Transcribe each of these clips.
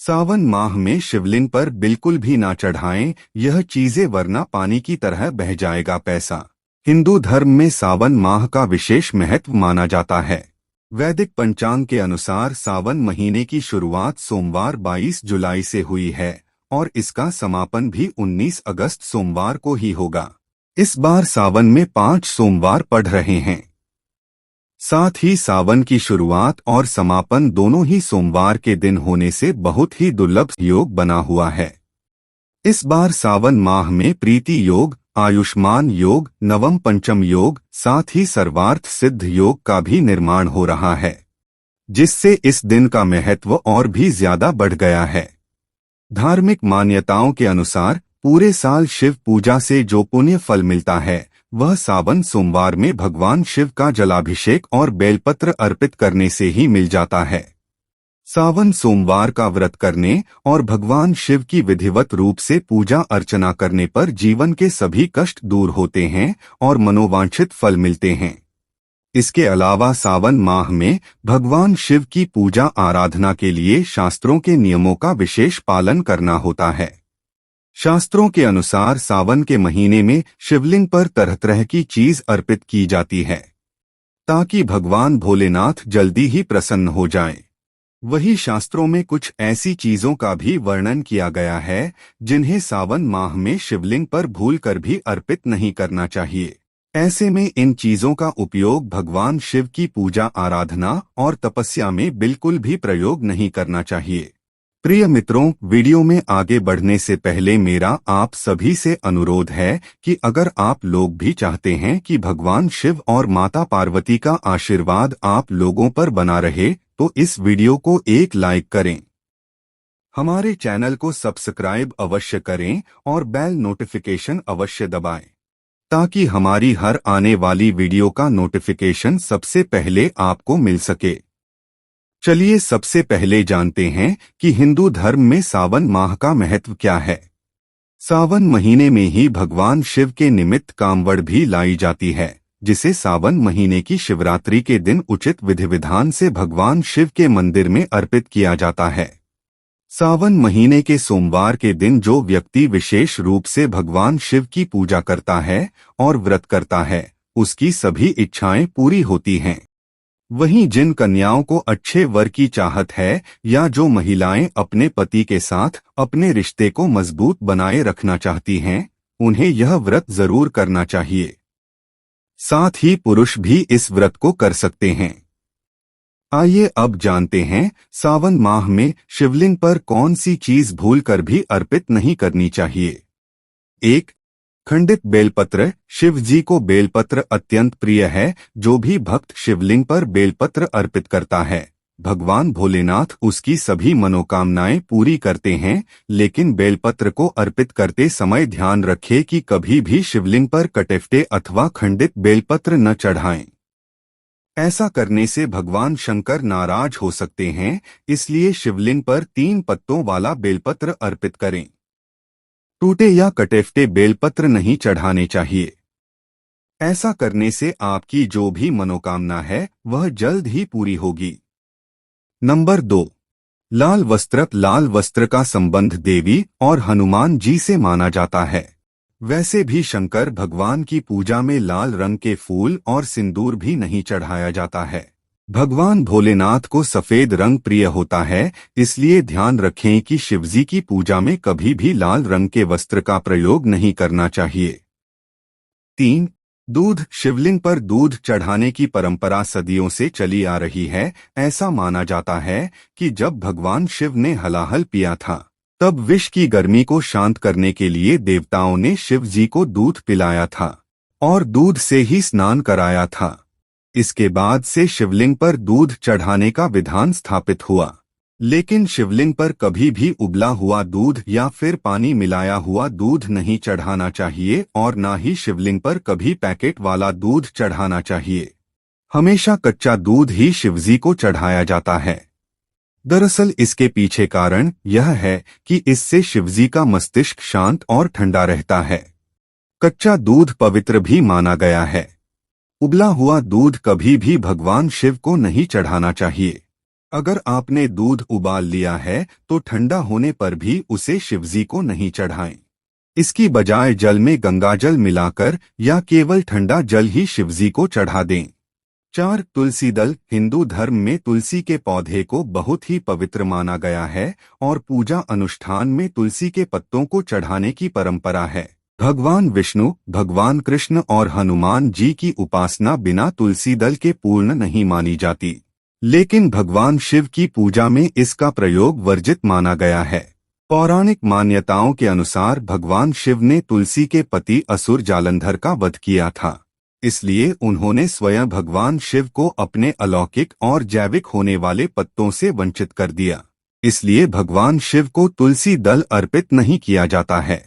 सावन माह में शिवलिंग पर बिल्कुल भी ना चढ़ाएं यह चीजें, वरना पानी की तरह बह जाएगा पैसा। हिंदू धर्म में सावन माह का विशेष महत्व माना जाता है। वैदिक पंचांग के अनुसार सावन महीने की शुरुआत सोमवार 22 जुलाई से हुई है और इसका समापन भी 19 अगस्त सोमवार को ही होगा। इस बार सावन में 5 सोमवार पड़ रहे हैं। साथ ही सावन की शुरुआत और समापन दोनों ही सोमवार के दिन होने से बहुत ही दुर्लभ योग बना हुआ है। इस बार सावन माह में प्रीति योग, आयुष्मान योग, नवम पंचम योग, साथ ही सर्वार्थ सिद्ध योग का भी निर्माण हो रहा है, जिससे इस दिन का महत्व और भी ज्यादा बढ़ गया है। धार्मिक मान्यताओं के अनुसार पूरे साल शिव पूजा से जो पुण्य फल मिलता है वह सावन सोमवार में भगवान शिव का जलाभिषेक और बेलपत्र अर्पित करने से ही मिल जाता है। सावन सोमवार का व्रत करने और भगवान शिव की विधिवत रूप से पूजा अर्चना करने पर जीवन के सभी कष्ट दूर होते हैं और मनोवांछित फल मिलते हैं। इसके अलावा सावन माह में भगवान शिव की पूजा आराधना के लिए शास्त्रों के नियमों का विशेष पालन करना होता है। शास्त्रों के अनुसार सावन के महीने में शिवलिंग पर तरह तरह की चीज अर्पित की जाती है ताकि भगवान भोलेनाथ जल्दी ही प्रसन्न हो जाएं। वही शास्त्रों में कुछ ऐसी चीजों का भी वर्णन किया गया है जिन्हें सावन माह में शिवलिंग पर भूलकर भी अर्पित नहीं करना चाहिए। ऐसे में इन चीजों का उपयोग भगवान शिव की पूजा आराधना और तपस्या में बिल्कुल भी प्रयोग नहीं करना चाहिए। प्रिय मित्रों, वीडियो में आगे बढ़ने से पहले मेरा आप सभी से अनुरोध है कि अगर आप लोग भी चाहते हैं कि भगवान शिव और माता पार्वती का आशीर्वाद आप लोगों पर बना रहे तो इस वीडियो को एक लाइक करें, हमारे चैनल को सब्सक्राइब अवश्य करें और बेल नोटिफिकेशन अवश्य दबाएं ताकि हमारी हर आने वाली वीडियो का नोटिफिकेशन सबसे पहले आपको मिल सके। चलिए सबसे पहले जानते हैं कि हिंदू धर्म में सावन माह का महत्व क्या है। सावन महीने में ही भगवान शिव के निमित्त कांवड़ भी लाई जाती है, जिसे सावन महीने की शिवरात्रि के दिन उचित विधि विधान से भगवान शिव के मंदिर में अर्पित किया जाता है। सावन महीने के सोमवार के दिन जो व्यक्ति विशेष रूप से भगवान शिव की पूजा करता है और व्रत करता है उसकी सभी इच्छाएं पूरी होती हैं। वहीं जिन कन्याओं को अच्छे वर की चाहत है या जो महिलाएं अपने पति के साथ अपने रिश्ते को मजबूत बनाए रखना चाहती हैं उन्हें यह व्रत जरूर करना चाहिए। साथ ही पुरुष भी इस व्रत को कर सकते हैं। आइए अब जानते हैं सावन माह में शिवलिंग पर कौन सी चीज भूलकर भी अर्पित नहीं करनी चाहिए। 1. खंडित बेलपत्र। शिव जी को बेलपत्र अत्यंत प्रिय है। जो भी भक्त शिवलिंग पर बेलपत्र अर्पित करता है भगवान भोलेनाथ उसकी सभी मनोकामनाएं पूरी करते हैं, लेकिन बेलपत्र को अर्पित करते समय ध्यान रखें कि कभी भी शिवलिंग पर कटेफटे अथवा खंडित बेलपत्र न चढ़ाएं। ऐसा करने से भगवान शंकर नाराज हो सकते हैं, इसलिए शिवलिंग पर 3 पत्तों वाला बेलपत्र अर्पित करें। टूटे या कटेफटे बेलपत्र नहीं चढ़ाने चाहिए। ऐसा करने से आपकी जो भी मनोकामना है वह जल्द ही पूरी होगी। नंबर 2. लाल वस्त्र। लाल वस्त्र का संबंध देवी और हनुमान जी से माना जाता है। वैसे भी शंकर भगवान की पूजा में लाल रंग के फूल और सिंदूर भी नहीं चढ़ाया जाता है। भगवान भोलेनाथ को सफेद रंग प्रिय होता है, इसलिए ध्यान रखें कि शिवजी की पूजा में कभी भी लाल रंग के वस्त्र का प्रयोग नहीं करना चाहिए। 3. दूध। शिवलिंग पर दूध चढ़ाने की परंपरा सदियों से चली आ रही है। ऐसा माना जाता है कि जब भगवान शिव ने हलाहल पिया था तब विष की गर्मी को शांत करने के लिए देवताओं ने शिव जी को दूध पिलाया था और दूध से ही स्नान कराया था। इसके बाद से शिवलिंग पर दूध चढ़ाने का विधान स्थापित हुआ, लेकिन शिवलिंग पर कभी भी उबला हुआ दूध या फिर पानी मिलाया हुआ दूध नहीं चढ़ाना चाहिए और न ही शिवलिंग पर कभी पैकेट वाला दूध चढ़ाना चाहिए। हमेशा कच्चा दूध ही शिवजी को चढ़ाया जाता है। दरअसल इसके पीछे कारण यह है कि इससे शिवजी का मस्तिष्क शांत और ठंडा रहता है। कच्चा दूध पवित्र भी माना गया है। उबला हुआ दूध कभी भी भगवान शिव को नहीं चढ़ाना चाहिए। अगर आपने दूध उबाल लिया है तो ठंडा होने पर भी उसे शिवजी को नहीं चढ़ाएं। इसकी बजाय जल में गंगाजल मिलाकर या केवल ठंडा जल ही शिवजी को चढ़ा दें। 4. तुलसी दल। हिंदू धर्म में तुलसी के पौधे को बहुत ही पवित्र माना गया है और पूजा अनुष्ठान में तुलसी के पत्तों को चढ़ाने की परंपरा है। भगवान विष्णु, भगवान कृष्ण और हनुमान जी की उपासना बिना तुलसी दल के पूर्ण नहीं मानी जाती, लेकिन भगवान शिव की पूजा में इसका प्रयोग वर्जित माना गया है। पौराणिक मान्यताओं के अनुसार भगवान शिव ने तुलसी के पति असुर जालंधर का वध किया था, इसलिए उन्होंने स्वयं भगवान शिव को अपने अलौकिक और जैविक होने वाले पत्तों से वंचित कर दिया। इसलिए भगवान शिव को तुलसी दल अर्पित नहीं किया जाता है।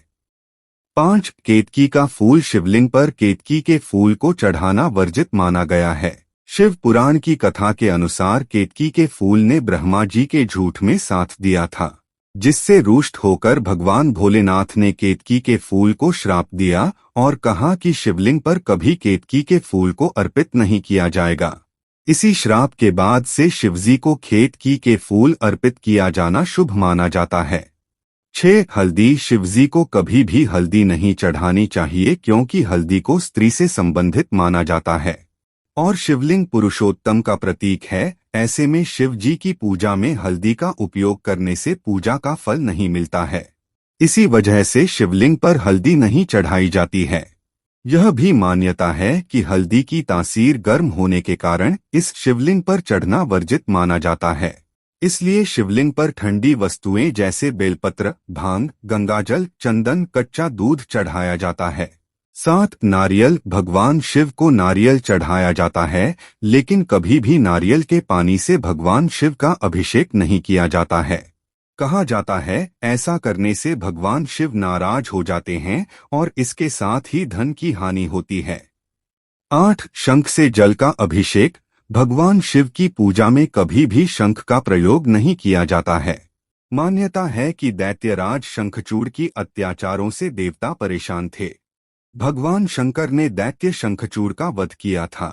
5. केतकी का फूल। शिवलिंग पर केतकी के फूल को चढ़ाना वर्जित माना गया है। शिव पुराण की कथा के अनुसार केतकी के फूल ने ब्रह्मा जी के झूठ में साथ दिया था, जिससे रुष्ट होकर भगवान भोलेनाथ ने केतकी के फूल को श्राप दिया और कहा कि शिवलिंग पर कभी केतकी के फूल को अर्पित नहीं किया जाएगा। इसी श्राप के बाद से शिवजी को केतकी के फूल अर्पित किया जाना शुभ माना जाता है। 6. हल्दी। शिवजी को कभी भी हल्दी नहीं चढ़ानी चाहिए क्योंकि हल्दी को स्त्री से संबंधित माना जाता है और शिवलिंग पुरुषोत्तम का प्रतीक है। ऐसे में शिव जी की पूजा में हल्दी का उपयोग करने से पूजा का फल नहीं मिलता है। इसी वजह से शिवलिंग पर हल्दी नहीं चढ़ाई जाती है। यह भी मान्यता है कि हल्दी की तासीर गर्म होने के कारण इस शिवलिंग पर चढ़ना वर्जित माना जाता है। इसलिए शिवलिंग पर ठंडी वस्तुएं जैसे बेलपत्र, भांग, गंगाजल, चंदन, कच्चा दूध चढ़ाया जाता है। 7. नारियल। भगवान शिव को नारियल चढ़ाया जाता है, लेकिन कभी भी नारियल के पानी से भगवान शिव का अभिषेक नहीं किया जाता है। कहा जाता है ऐसा करने से भगवान शिव नाराज हो जाते हैं और इसके साथ ही धन की हानि होती है। 8. शंख से जल का अभिषेक। भगवान शिव की पूजा में कभी भी शंख का प्रयोग नहीं किया जाता है। मान्यता है कि दैत्यराज शंखचूड़ की अत्याचारों से देवता परेशान थे। भगवान शंकर ने दैत्य शंखचूड़ का वध किया था,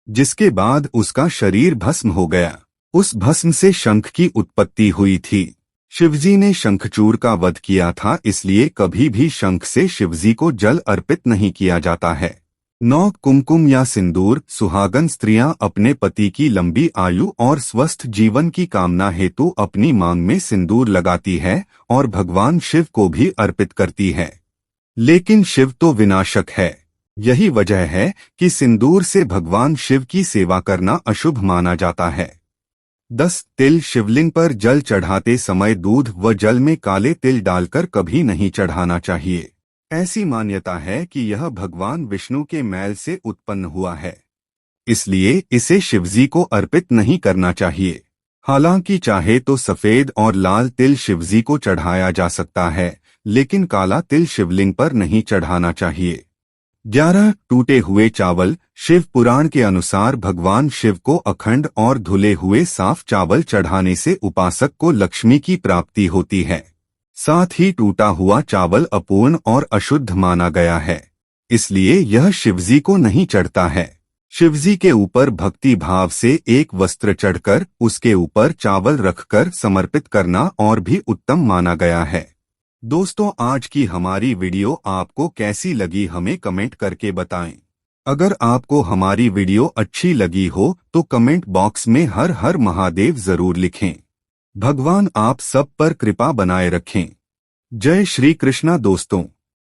जिसके बाद उसका शरीर भस्म हो गया। उस भस्म से शंख की उत्पत्ति हुई थी। शिवजी ने शंखचूड़ का वध किया था, इसलिए कभी भी शंख से शिवजी को जल अर्पित नहीं किया जाता है। 9. कुमकुम या सिंदूर। सुहागन स्त्रियां अपने पति की लंबी आयु और स्वस्थ जीवन की कामना हेतु अपनी मांग में सिंदूर लगाती है और भगवान शिव को भी अर्पित करती है, लेकिन शिव तो विनाशक है। यही वजह है कि सिंदूर से भगवान शिव की सेवा करना अशुभ माना जाता है। 10. तिल। शिवलिंग पर जल चढ़ाते समय दूध व जल में काले तिल डालकर कभी नहीं चढ़ाना चाहिए। ऐसी मान्यता है कि यह भगवान विष्णु के मैल से उत्पन्न हुआ है, इसलिए इसे शिवजी को अर्पित नहीं करना चाहिए। हालांकि चाहे तो सफेद और लाल तिल शिवजी को चढ़ाया जा सकता है, लेकिन काला तिल शिवलिंग पर नहीं चढ़ाना चाहिए। 11. टूटे हुए चावल। शिव पुराण के अनुसार भगवान शिव को अखंड और धुले हुए साफ चावल चढ़ाने से उपासक को लक्ष्मी की प्राप्ति होती है। साथ ही टूटा हुआ चावल अपूर्ण और अशुद्ध माना गया है, इसलिए यह शिवजी को नहीं चढ़ता है। शिवजी के ऊपर भक्ति भाव से एक वस्त्र चढ़कर उसके ऊपर चावल रखकर समर्पित करना और भी उत्तम माना गया है। दोस्तों, आज की हमारी वीडियो आपको कैसी लगी हमें कमेंट करके बताएं। अगर आपको हमारी वीडियो अच्छी लगी हो तो कमेंट बॉक्स में हर हर महादेव जरूर लिखें। भगवान आप सब पर कृपा बनाए रखें। जय श्री कृष्णा दोस्तों।